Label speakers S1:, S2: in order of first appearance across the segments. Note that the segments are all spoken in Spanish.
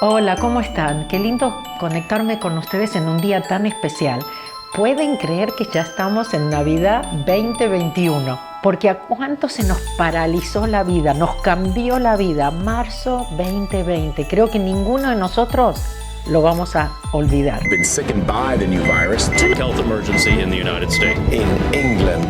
S1: Hola, ¿cómo están? Qué lindo conectarme con ustedes en un día tan especial. ¿Pueden creer que ya estamos en Navidad 2021? Porque a cuánto se nos paralizó la vida, nos cambió la vida. Marzo 2020. Creo que ninguno de nosotros lo vamos a olvidar.
S2: Been sickened by the new virus.
S3: Health emergency in the United States.
S2: In England.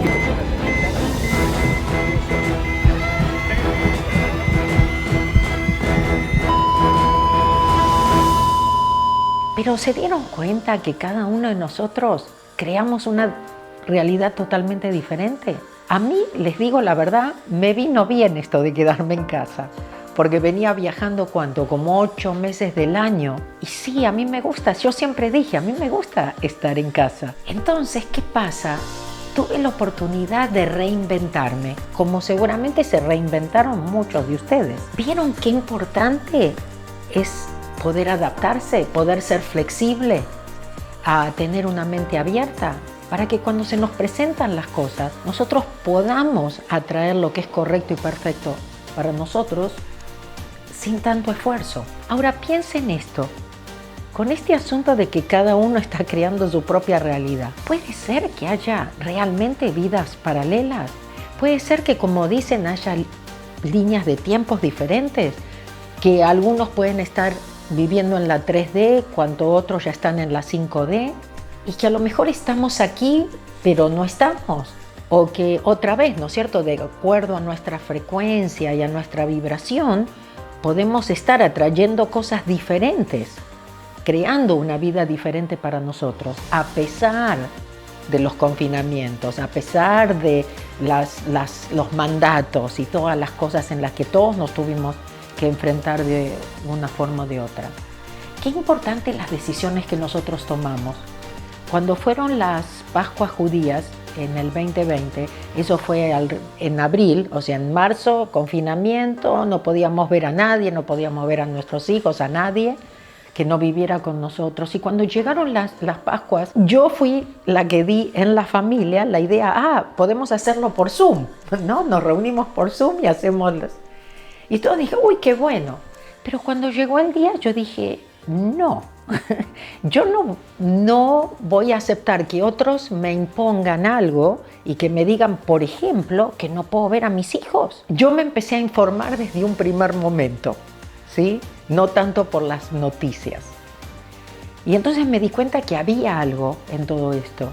S1: Pero ¿se dieron cuenta que cada uno de nosotros creamos una realidad totalmente diferente? A mí, les digo la verdad, me vino bien esto de quedarme en casa, porque venía viajando ¿cuánto? Como 8 meses del año. Y sí, a mí me gusta, yo siempre dije, a mí me gusta estar en casa. Entonces, ¿qué pasa? Tuve la oportunidad de reinventarme, como seguramente se reinventaron muchos de ustedes. ¿Vieron qué importante es poder adaptarse, poder ser flexible, a tener una mente abierta, para que cuando se nos presentan las cosas, nosotros podamos atraer lo que es correcto y perfecto para nosotros sin tanto esfuerzo? Ahora piensen esto, con este asunto de que cada uno está creando su propia realidad, ¿puede ser que haya realmente vidas paralelas? ¿Puede ser que, como dicen, haya líneas de tiempos diferentes? Que algunos pueden estar viviendo en la 3D, cuando otros ya están en la 5D, y que a lo mejor estamos aquí, pero no estamos. O que otra vez, ¿no es cierto?, de acuerdo a nuestra frecuencia y a nuestra vibración, podemos estar atrayendo cosas diferentes, creando una vida diferente para nosotros, a pesar de los confinamientos, a pesar de los mandatos y todas las cosas en las que todos nos tuvimos que enfrentar de una forma o de otra. Qué importante las decisiones que nosotros tomamos. Cuando fueron las Pascuas judías en el 2020, eso fue en abril, o sea, en marzo, confinamiento, no podíamos ver a nadie, no podíamos ver a nuestros hijos, a nadie que no viviera con nosotros. Y cuando llegaron las Pascuas, yo fui la que di en la familia la idea, podemos hacerlo por Zoom, ¿no? Nos reunimos por Zoom y hacemos Y todos dije, uy, qué bueno. Pero cuando llegó el día, yo dije, no. Yo no voy a aceptar que otros me impongan algo y que me digan, por ejemplo, que no puedo ver a mis hijos. Yo me empecé a informar desde un primer momento, ¿sí? No tanto por las noticias. Y entonces me di cuenta que había algo en todo esto.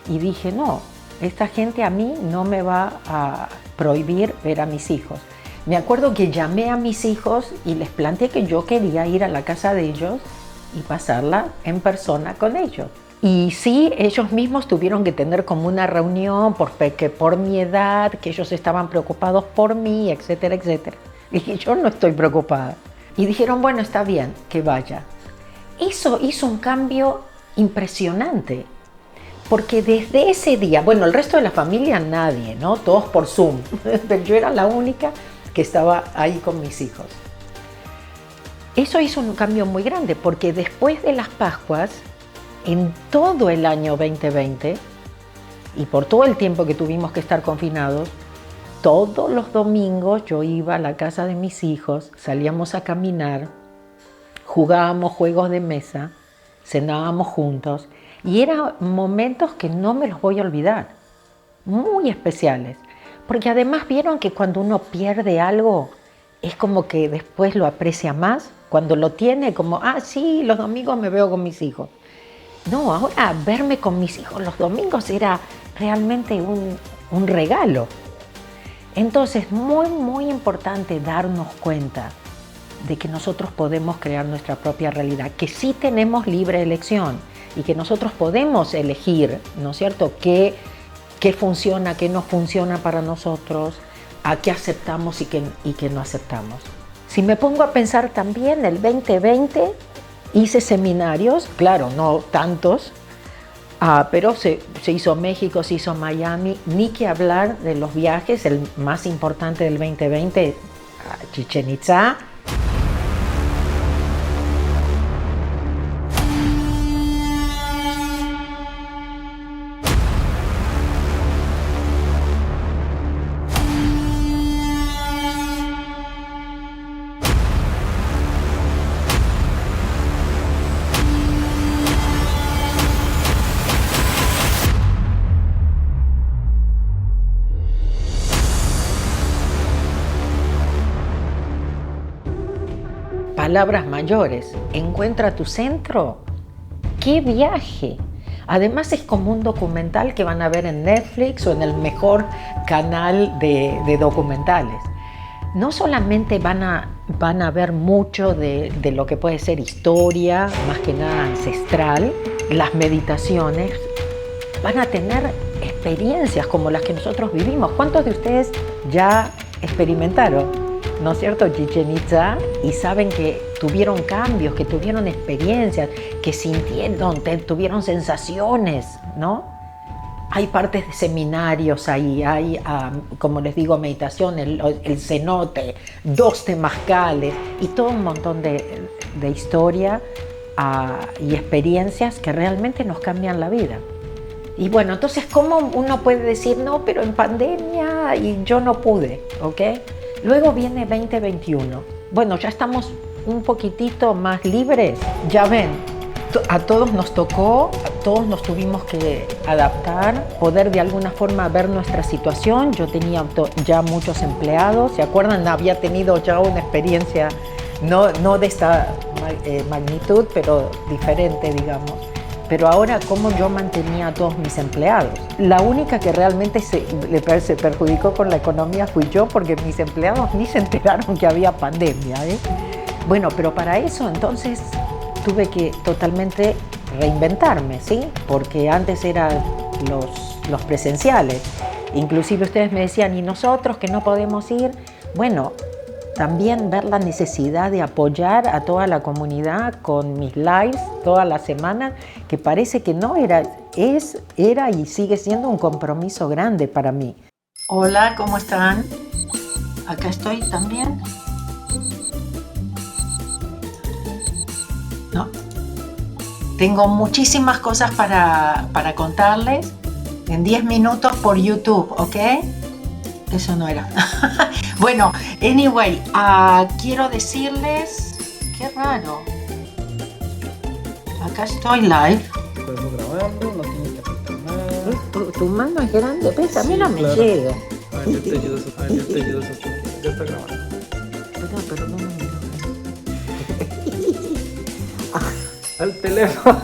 S1: Y dije, no, esta gente a mí no me va a prohibir ver a mis hijos. Me acuerdo que llamé a mis hijos y les planteé que yo quería ir a la casa de ellos y pasarla en persona con ellos. Y sí, ellos mismos tuvieron que tener como una reunión porque por mi edad, que ellos estaban preocupados por mí, etcétera, etcétera. Y dije, yo no estoy preocupada. Y dijeron, bueno, está bien, que vaya. Eso hizo un cambio impresionante. Porque desde ese día, bueno, el resto de la familia nadie, ¿no? Todos por Zoom. Pero yo era la única que estaba ahí con mis hijos. Eso hizo un cambio muy grande, porque después de las Pascuas, en todo el año 2020, y por todo el tiempo que tuvimos que estar confinados, todos los domingos yo iba a la casa de mis hijos, salíamos a caminar, jugábamos juegos de mesa, cenábamos juntos, y eran momentos que no me los voy a olvidar, muy especiales. Porque además vieron que cuando uno pierde algo, es como que después lo aprecia más. Cuando lo tiene, como, sí, los domingos me veo con mis hijos. No, ahora verme con mis hijos los domingos era realmente un regalo. Entonces, muy, muy importante darnos cuenta de que nosotros podemos crear nuestra propia realidad, que sí tenemos libre elección y que nosotros podemos elegir, ¿no es cierto?, qué funciona, qué no funciona para nosotros, a qué aceptamos y qué no aceptamos. Si me pongo a pensar también, el 2020 hice seminarios, claro, no tantos, pero se hizo México, se hizo Miami, ni que hablar de los viajes, el más importante del 2020, a Chichén Itzá. palabras mayores. Encuentra tu centro. ¡Qué viaje! Además es como un documental que van a ver en Netflix o en el mejor canal de documentales. No solamente van a ver mucho de lo que puede ser historia, más que nada ancestral, las meditaciones, van a tener experiencias como las que nosotros vivimos. ¿Cuántos de ustedes ya experimentaron, no es cierto, Chichén Itzá, y saben que tuvieron cambios, que tuvieron experiencias, que sintieron, tuvieron sensaciones, ¿no? Hay partes de seminarios ahí, hay, como les digo, meditación, el cenote, 2 temazcales y todo un montón de historia y experiencias que realmente nos cambian la vida. Y bueno, entonces, ¿cómo uno puede decir, no, pero en pandemia y yo no pude, ¿ok? Luego viene 2021. Bueno, ya estamos un poquitito más libres. Ya ven, a todos nos tocó, a todos nos tuvimos que adaptar, poder de alguna forma ver nuestra situación. Yo tenía ya muchos empleados, ¿se acuerdan? Había tenido ya una experiencia, no de esta magnitud, pero diferente, digamos. Pero ahora, ¿cómo yo mantenía a todos mis empleados? La única que realmente se perjudicó con la economía fui yo, porque mis empleados ni se enteraron que había pandemia, ¿eh? Bueno, pero para eso entonces tuve que totalmente reinventarme, ¿sí? Porque antes eran los presenciales. Inclusive ustedes me decían, ¿y nosotros que no podemos ir? Bueno, también ver la necesidad de apoyar a toda la comunidad con mis lives toda la semana, que parece que no era y sigue siendo un compromiso grande para mí. Hola, ¿cómo están? Acá estoy también. No. Tengo muchísimas cosas para contarles en 10 minutos por YouTube, ¿ok? Eso no era. Bueno, anyway, quiero decirles, qué raro. Acá estoy live.
S4: Estamos grabando, no tienes que apretar nada.
S1: Tu mano es grande, ¿ves? A mí
S4: Sí,
S1: no me
S4: claro.
S1: llega.
S4: A ver, yo te ayudo, Sofía, yo te ayudo, Sofía. Ya está grabando.
S1: Pero no me llega.
S4: Al teléfono.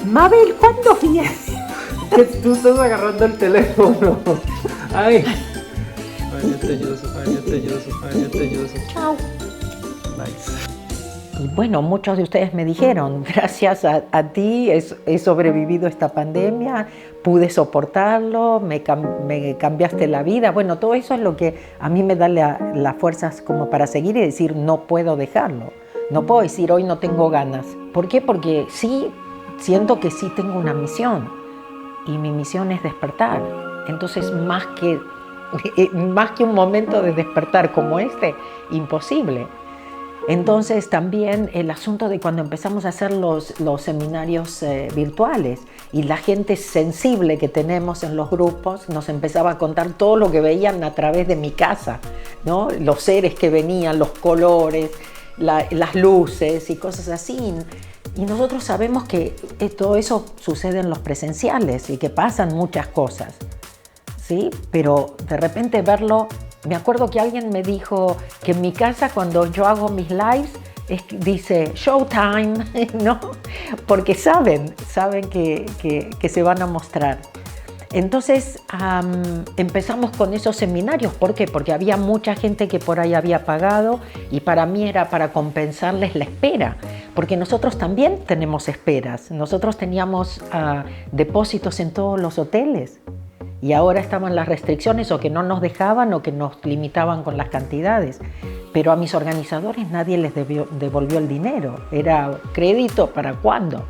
S1: Mabel, ¿cuándo vienes?
S4: Que tú estás agarrando el teléfono. Ay. A ver, yo te ayudo, Sofía, yo te ayudo, Sofía, yo te ayudo, Sofía.
S1: Chao.
S4: Nice.
S1: Y bueno, muchos de ustedes me dijeron, gracias a ti he sobrevivido esta pandemia, pude soportarlo, me cambiaste la vida. Bueno, todo eso es lo que a mí me da las fuerzas como para seguir y decir, no puedo dejarlo. No puedo decir, hoy no tengo ganas. ¿Por qué? Porque sí, siento que sí tengo una misión. Y mi misión es despertar. Entonces, más que un momento de despertar como este, imposible. Entonces también el asunto de cuando empezamos a hacer los seminarios virtuales y la gente sensible que tenemos en los grupos nos empezaba a contar todo lo que veían a través de mi casa, ¿no? Los seres que venían, los colores, las luces y cosas así. Y nosotros sabemos que todo eso sucede en los presenciales y que pasan muchas cosas, ¿sí? Pero de repente verlo. Me acuerdo que alguien me dijo que en mi casa cuando yo hago mis lives dice showtime, ¿no? Porque saben que se van a mostrar. Entonces empezamos con esos seminarios. ¿Por qué? Porque había mucha gente que por ahí había pagado y para mí era para compensarles la espera. Porque nosotros también tenemos esperas. Nosotros teníamos depósitos en todos los hoteles. Y ahora estaban las restricciones o que no nos dejaban o que nos limitaban con las cantidades. Pero a mis organizadores nadie les devolvió el dinero. Era crédito para cuándo,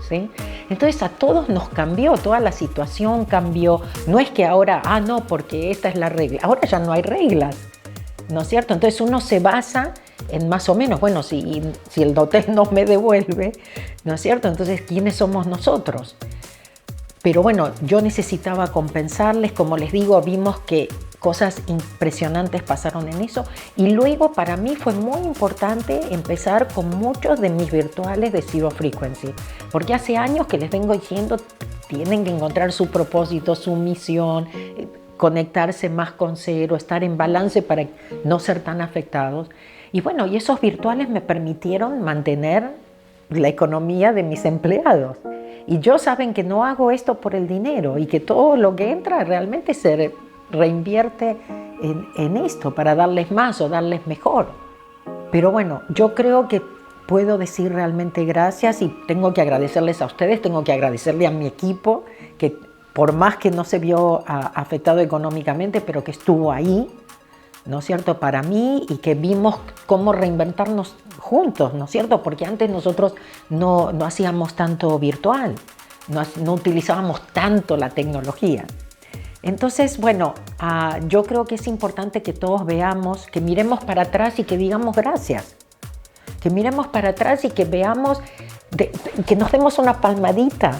S1: ¿sí? Entonces a todos nos cambió, toda la situación cambió. No es que ahora, no, porque esta es la regla. Ahora ya no hay reglas, ¿no es cierto? Entonces uno se basa en más o menos, bueno, si el hotel no me devuelve, ¿no es cierto? Entonces, ¿quiénes somos nosotros? Pero bueno, yo necesitaba compensarles, como les digo, vimos que cosas impresionantes pasaron en eso. Y luego para mí fue muy importante empezar con muchos de mis virtuales de Zero Frequency. Porque hace años que les vengo diciendo, tienen que encontrar su propósito, su misión, conectarse más con cero, estar en balance para no ser tan afectados. Y bueno, y esos virtuales me permitieron mantener la economía de mis empleados. Y yo saben que no hago esto por el dinero y que todo lo que entra realmente se reinvierte en esto para darles más o darles mejor. Pero bueno, yo creo que puedo decir realmente gracias y tengo que agradecerles a ustedes, tengo que agradecerle a mi equipo, que por más que no se vio afectado económicamente, pero que estuvo ahí, ¿no es cierto?, para mí, y que vimos cómo reinventarnos juntos, ¿no es cierto?, porque antes nosotros no hacíamos tanto virtual, no utilizábamos tanto la tecnología. Entonces, bueno, yo creo que es importante que todos veamos, que miremos para atrás y que digamos gracias, que miremos para atrás y que veamos, que nos demos una palmadita,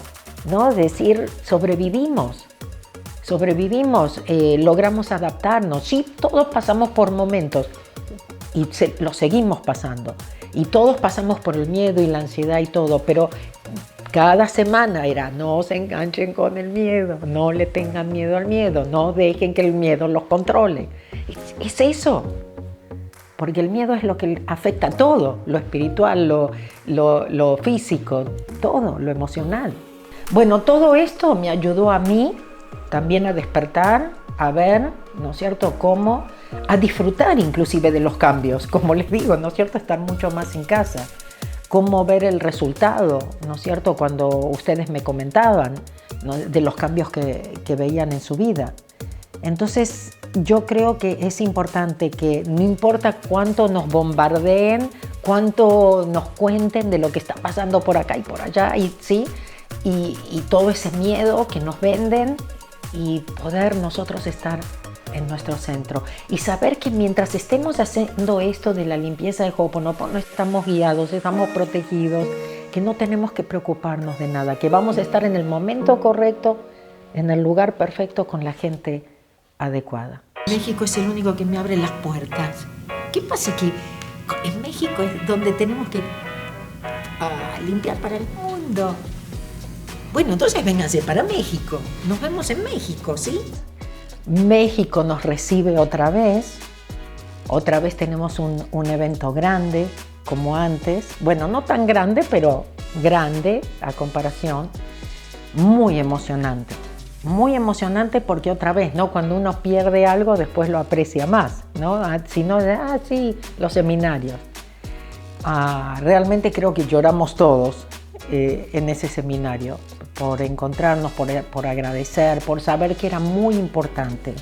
S1: ¿no?, decir sobrevivimos, logramos adaptarnos. Sí, todos pasamos por momentos y lo seguimos pasando. Y todos pasamos por el miedo y la ansiedad y todo, pero cada semana era no se enganchen con el miedo, no le tengan miedo al miedo, no dejen que el miedo los controle. Es eso, porque el miedo es lo que afecta todo, lo espiritual, lo físico, todo, lo emocional. Bueno, todo esto me ayudó a mí también a despertar, a ver, ¿no es cierto?, cómo, a disfrutar inclusive de los cambios, como les digo, ¿no es cierto?, estar mucho más en casa, cómo ver el resultado, ¿no es cierto?, cuando ustedes me comentaban, ¿no?, de los cambios que veían en su vida. Entonces, yo creo que es importante que no importa cuánto nos bombardeen, cuánto nos cuenten de lo que está pasando por acá y por allá, y todo ese miedo que nos venden, y poder nosotros estar en nuestro centro y saber que mientras estemos haciendo esto de la limpieza de Ho'oponopono estamos guiados, estamos protegidos, que no tenemos que preocuparnos de nada, que vamos a estar en el momento correcto, en el lugar perfecto, con la gente adecuada. México es el único que me abre las puertas. ¿Qué pasa? Que en México es donde tenemos que limpiar para el mundo. Bueno, entonces vénganse para México. Nos vemos en México, ¿sí? México nos recibe otra vez. Otra vez tenemos un evento grande, como antes. Bueno, no tan grande, pero grande a comparación. Muy emocionante. Muy emocionante porque otra vez, ¿no?, cuando uno pierde algo, después lo aprecia más, ¿no? Si no, sí, los seminarios. Realmente creo que lloramos todos en ese seminario, por encontrarnos, por agradecer, por saber que era muy importante,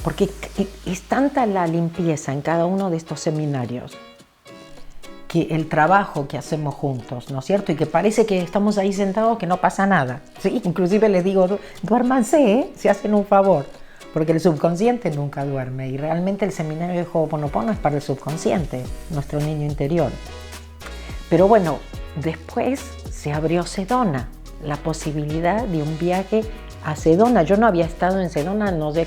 S1: porque es tanta la limpieza en cada uno de estos seminarios, que el trabajo que hacemos juntos, ¿no es cierto? Y que parece que estamos ahí sentados, que no pasa nada, ¿sí? Inclusive les digo, duérmanse, se hacen un favor, porque el subconsciente nunca duerme, y realmente el seminario de Ho'oponopono es para el subconsciente, nuestro niño interior. Pero bueno, después se abrió Sedona, la posibilidad de un viaje a Sedona. Yo no había estado en Sedona no sé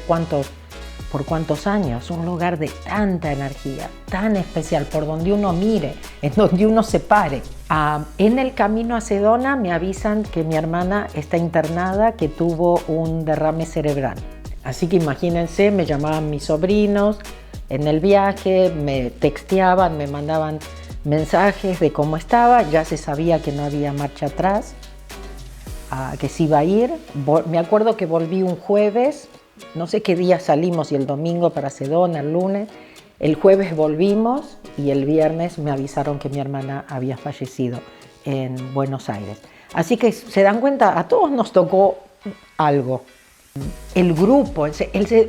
S1: por cuántos años, un lugar de tanta energía, tan especial, por donde uno mire, en donde uno se pare. En el camino a Sedona me avisan que mi hermana está internada, que tuvo un derrame cerebral. Así que imagínense, me llamaban mis sobrinos en el viaje, me texteaban, me mandaban mensajes de cómo estaba, ya se sabía que no había marcha atrás, que se iba a ir. Me acuerdo que volví un jueves, no sé qué día salimos, y el domingo para Sedona, el lunes. El jueves volvimos y el viernes me avisaron que mi hermana había fallecido en Buenos Aires. Así que se dan cuenta, a todos nos tocó algo. El grupo,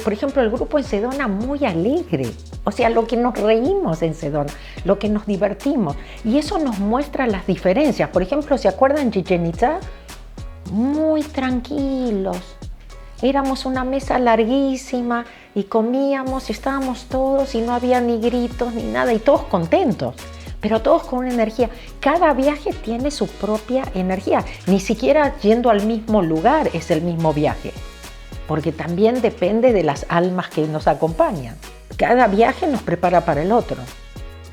S1: por ejemplo, el grupo en Sedona muy alegre, o sea, lo que nos reímos en Sedona, lo que nos divertimos, y eso nos muestra las diferencias. Por ejemplo, ¿se acuerdan Chichén Itzá? Muy tranquilos, éramos una mesa larguísima y comíamos y estábamos todos y no había ni gritos ni nada, y todos contentos, pero todos con una energía. Cada viaje tiene su propia energía, ni siquiera yendo al mismo lugar es el mismo viaje, porque también depende de las almas que nos acompañan. Cada viaje nos prepara para el otro,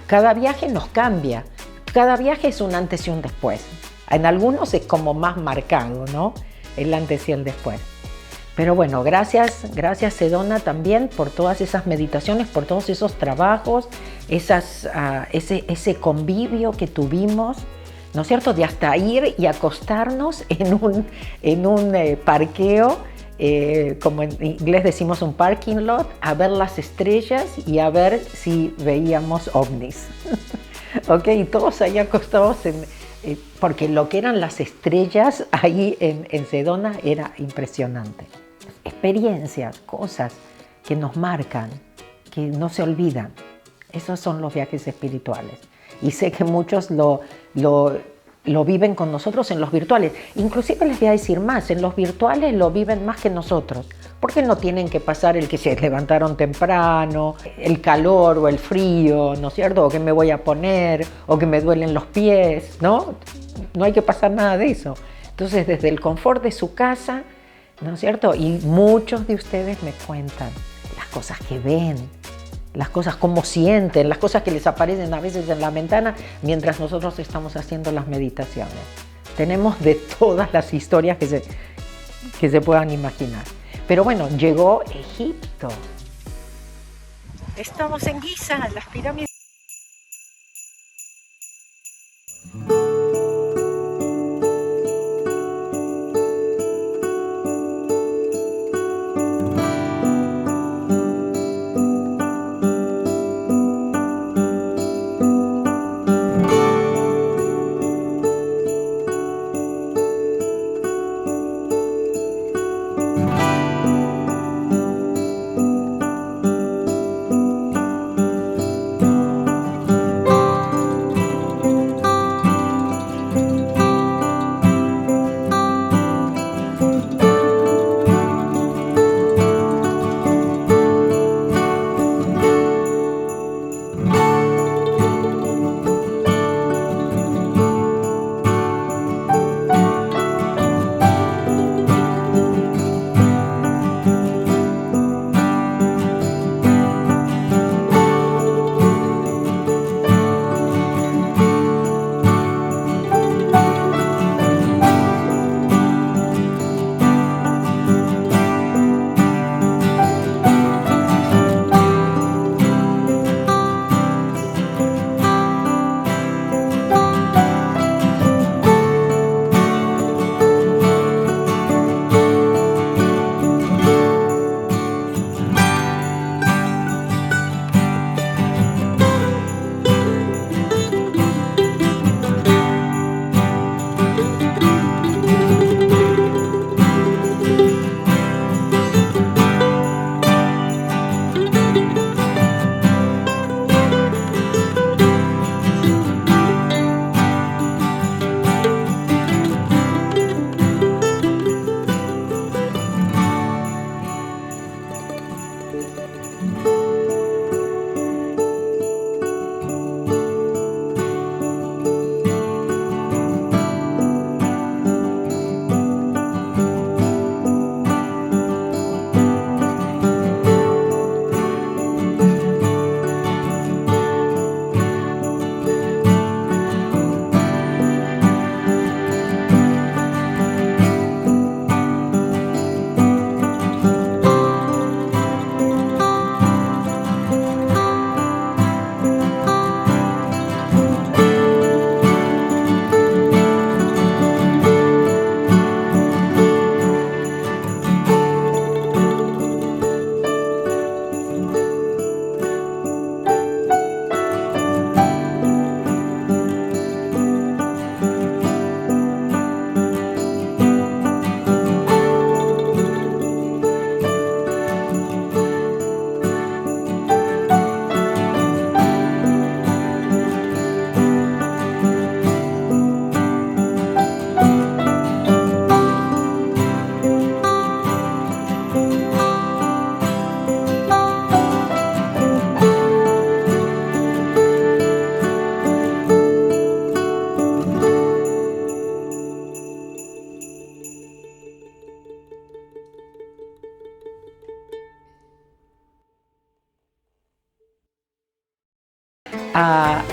S1: cada viaje nos cambia, cada viaje es un antes y un después. En algunos es como más marcado, ¿no?, el antes y el después. Pero bueno, gracias Sedona también por todas esas meditaciones, por todos esos trabajos ese convivio que tuvimos, ¿no es cierto?, de hasta ir y acostarnos en un parqueo, como en inglés decimos un parking lot, a ver las estrellas y a ver si veíamos ovnis. ¿Ok? Y todos ahí acostados, porque lo que eran las estrellas ahí en Sedona era impresionante. Experiencias, cosas que nos marcan, que no se olvidan. Esos son los viajes espirituales. Y sé que muchos lo viven con nosotros en los virtuales. Inclusive les voy a decir más, en los virtuales lo viven más que nosotros. Porque no tienen que pasar el que se levantaron temprano, el calor o el frío, ¿no es cierto? O que me voy a poner, o que me duelen los pies, ¿no? No hay que pasar nada de eso. Entonces, desde el confort de su casa, ¿no es cierto? Y muchos de ustedes me cuentan las cosas que ven, las cosas cómo sienten, las cosas que les aparecen a veces en la ventana mientras nosotros estamos haciendo las meditaciones. Tenemos de todas las historias que se puedan imaginar. Pero bueno, llegó Egipto. Estamos en Giza, en las pirámides. a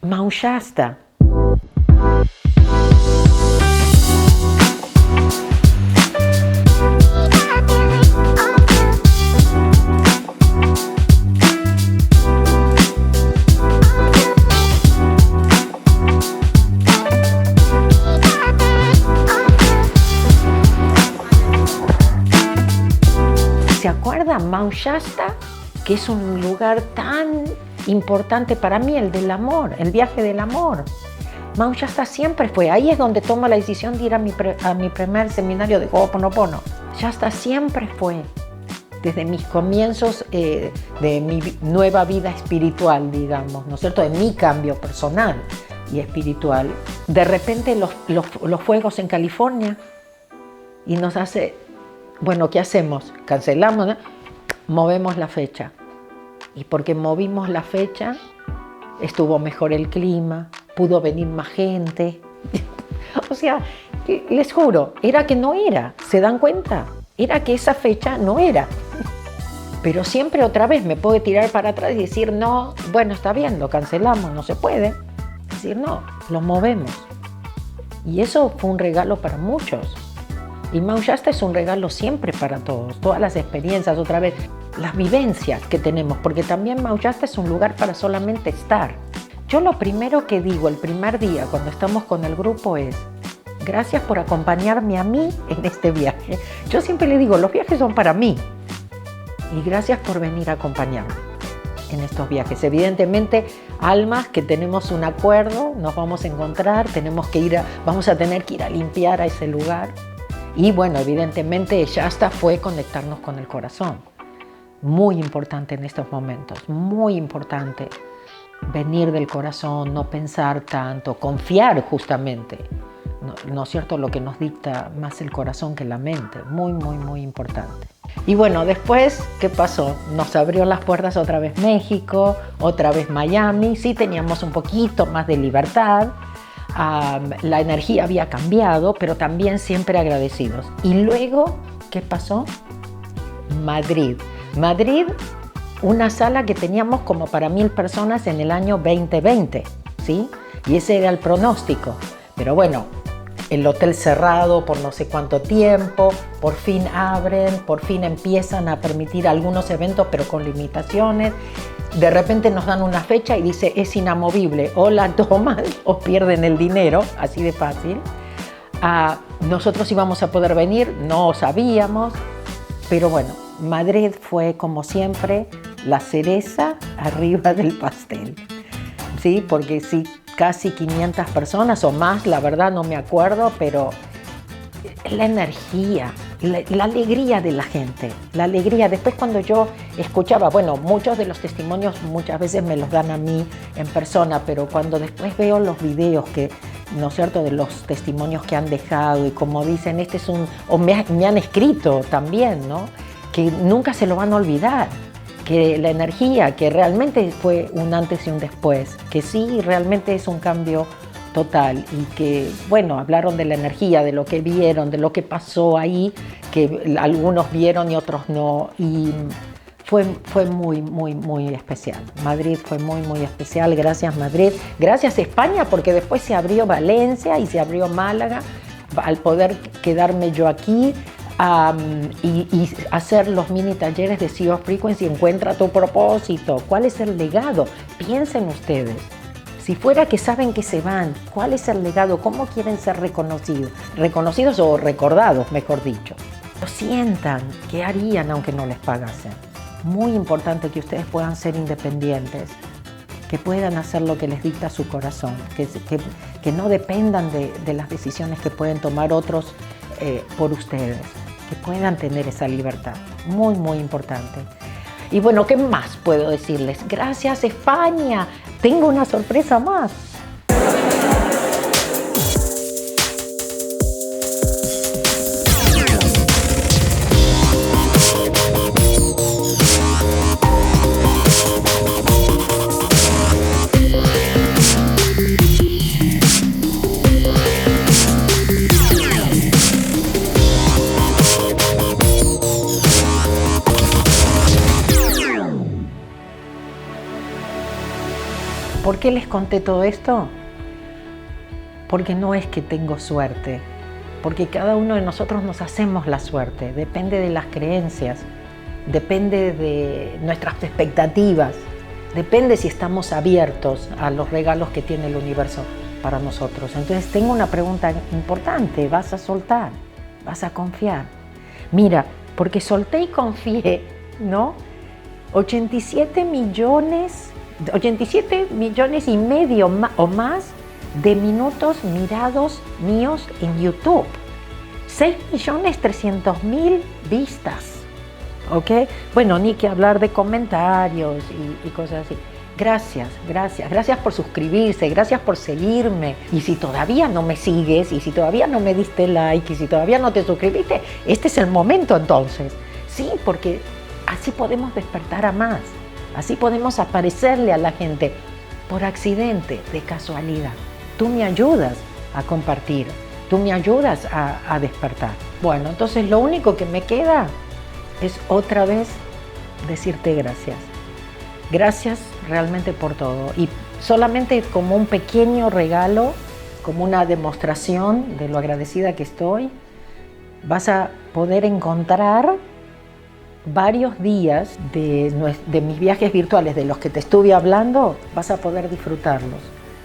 S1: Mount Shasta. ¿Se acuerdan? Mount Shasta, que es un lugar tan importante para mí, el del amor, el viaje del amor. Mount Shasta siempre fue, ahí es donde tomo la decisión de ir a mi primer seminario de Ho'oponopono. Shasta siempre fue, desde mis comienzos de mi nueva vida espiritual, digamos, ¿no es cierto?, de mi cambio personal y espiritual. De repente los fuegos en California y nos hace, bueno, ¿qué hacemos? Cancelamos, ¿no? Movemos la fecha. Y porque movimos la fecha, estuvo mejor el clima, pudo venir más gente. O sea, les juro, era que no era, ¿se dan cuenta? Era que esa fecha no era. Pero siempre otra vez me puedo tirar para atrás y decir, no, bueno, está bien, lo cancelamos, no se puede. Decir, no, lo movemos. Y eso fue un regalo para muchos. Y Mount Shasta es un regalo siempre para todos, todas las experiencias, otra vez, las vivencias que tenemos, porque también Mount Shasta es un lugar para solamente estar. Yo lo primero que digo el primer día cuando estamos con el grupo es, gracias por acompañarme a mí en este viaje. Yo siempre le digo, los viajes son para mí y gracias por venir a acompañarme en estos viajes. Evidentemente, almas que tenemos un acuerdo, nos vamos a encontrar, vamos a tener que ir a limpiar a ese lugar. Y bueno, evidentemente Shasta fue conectarnos con el corazón. Muy importante en estos momentos, muy importante venir del corazón, no pensar tanto, confiar justamente. ¿No es cierto? Lo que nos dicta más el corazón que la mente. Muy, muy, muy importante. Y bueno, después, ¿qué pasó? Nos abrió las puertas otra vez México, otra vez Miami. Sí teníamos un poquito más de libertad. La energía había cambiado, pero también siempre agradecidos. Y luego, ¿qué pasó? Madrid. Madrid, una sala que teníamos como para 1000 personas en el año 2020, ¿sí? Y ese era el pronóstico. Pero bueno, el hotel cerrado por no sé cuánto tiempo, por fin abren, por fin empiezan a permitir algunos eventos, pero con limitaciones. De repente nos dan una fecha y dice, es inamovible, o la toman o pierden el dinero, así de fácil. Nosotros íbamos a poder venir, no sabíamos, pero bueno, Madrid fue como siempre la cereza arriba del pastel, ¿sí? Porque sí, casi 500 personas o más, la verdad no me acuerdo, pero la energía, la alegría de la gente, la alegría. Después cuando yo escuchaba, bueno, muchos de los testimonios muchas veces me los dan a mí en persona, pero cuando después veo los videos que, ¿no es cierto?, de los testimonios que han dejado y como dicen, este es o me han escrito también, ¿no?, que nunca se lo van a olvidar, que la energía, que realmente fue un antes y un después, que sí, realmente es un cambio total y que, bueno, hablaron de la energía, de lo que vieron, de lo que pasó ahí, que algunos vieron y otros no, y fue muy, muy, muy especial. Madrid fue muy, muy especial. Gracias Madrid, gracias España, porque después se abrió Valencia y se abrió Málaga, al poder quedarme yo aquí y hacer los mini talleres de Sea of Frequency. Encuentra tu propósito. ¿Cuál es el legado? Piensen ustedes. Si fuera que saben que se van, ¿cuál es el legado? ¿Cómo quieren ser reconocidos? Reconocidos o recordados, mejor dicho. Lo sientan. ¿Qué harían aunque no les pagasen? Muy importante que ustedes puedan ser independientes, que puedan hacer lo que les dicta su corazón, que no dependan de las decisiones que pueden tomar otros por ustedes, que puedan tener esa libertad. Muy, muy importante. Y bueno, ¿qué más puedo decirles? Gracias España. Tengo una sorpresa más. ¿Por qué les conté todo esto? Porque no es que tengo suerte, porque cada uno de nosotros nos hacemos la suerte, depende de las creencias, depende de nuestras expectativas, depende si estamos abiertos a los regalos que tiene el universo para nosotros. Entonces tengo una pregunta importante: ¿vas a soltar? ¿Vas a confiar? Mira, porque solté y confié, ¿no? 87 millones y medio o más de minutos mirados míos en YouTube. 6.300.000 vistas. ¿Ok? Bueno, ni que hablar de comentarios y cosas así. Gracias por suscribirse, gracias por seguirme. Y si todavía no me sigues, y si todavía no me diste like, y si todavía no te suscribiste, este es el momento entonces. Sí, porque así podemos despertar a más, así podemos aparecerle a la gente por accidente, de casualidad. Tú me ayudas a compartir, tú me ayudas a despertar. Bueno, entonces lo único que me queda es otra vez decirte gracias. Gracias realmente por todo. Y solamente como un pequeño regalo, como una demostración de lo agradecida que estoy, vas a poder encontrar varios días de mis viajes virtuales, de los que te estuve hablando. Vas a poder disfrutarlos.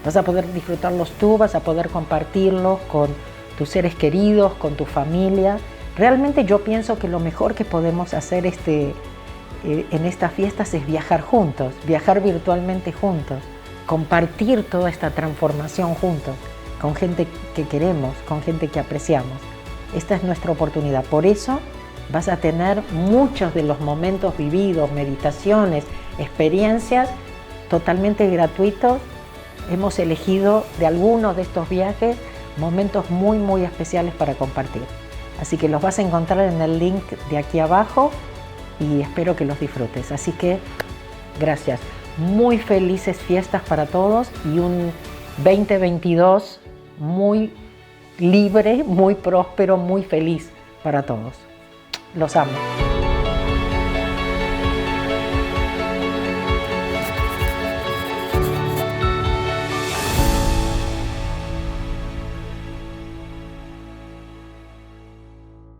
S1: Vas a poder disfrutarlos tú, vas a poder compartirlos con tus seres queridos, con tu familia. Realmente yo pienso que lo mejor que podemos hacer en estas fiestas es viajar juntos, viajar virtualmente juntos, compartir toda esta transformación juntos, con gente que queremos, con gente que apreciamos. Esta es nuestra oportunidad. Por eso vas a tener muchos de los momentos vividos, meditaciones, experiencias totalmente gratuitos. Hemos elegido de algunos de estos viajes momentos muy, muy especiales para compartir. Así que los vas a encontrar en el link de aquí abajo y espero que los disfrutes. Así que gracias. Muy felices fiestas para todos y un 2022 muy libre, muy próspero, muy feliz para todos. Los amo.